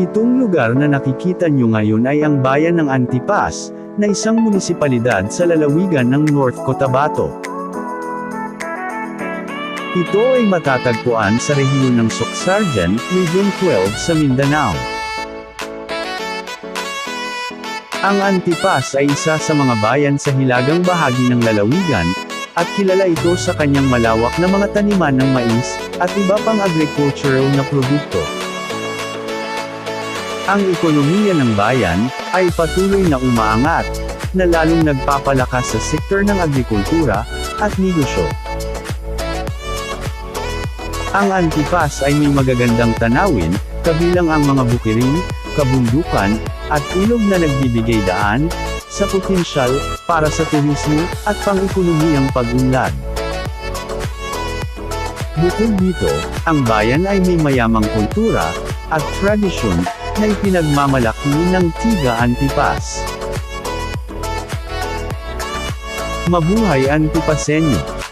Itong lugar na nakikita nyo ngayon ay ang bayan ng Antipas, na isang munisipalidad sa lalawigan ng North Cotabato. Ito ay matatagpuan sa rehiyon ng Socsargen, Region 12 sa Mindanao. Ang Antipas ay isa sa mga bayan sa hilagang bahagi ng lalawigan, at kilala ito sa kanyang malawak na mga taniman ng mais, at iba pang agricultural na produkto. Ang ekonomiya ng bayan, ay patuloy na umaangat, na lalong nagpapalakas sa sektor ng agrikultura, at negosyo. Ang Antipas ay may magagandang tanawin, kabilang ang mga bukirin, kabundukan, at ilog na nagbibigay daan, sa potensyal, para sa turismo, at pang-ekonomiyang pag-unlad. Bukod dito, ang bayan ay may mayamang kultura, at tradisyon, na ipinagmamalaki ng Tiga Antipas. Mabuhay Antipaseño!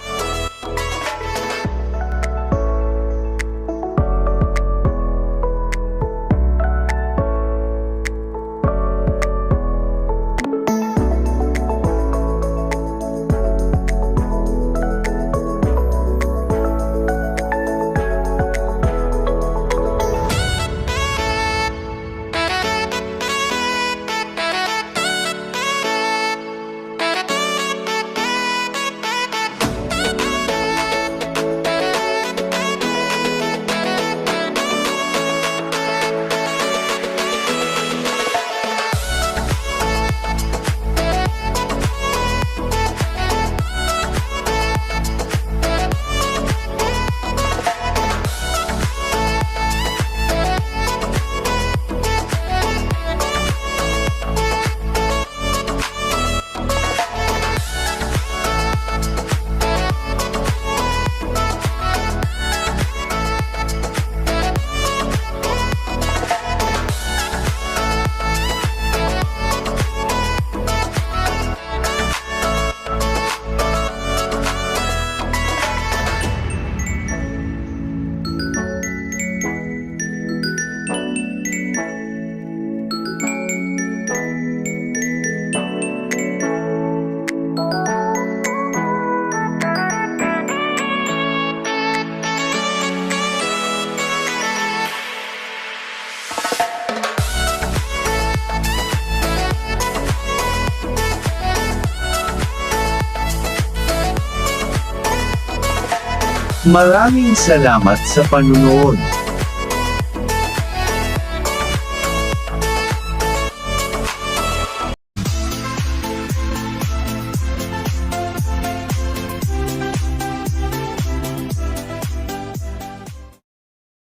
Maraming salamat sa panunood.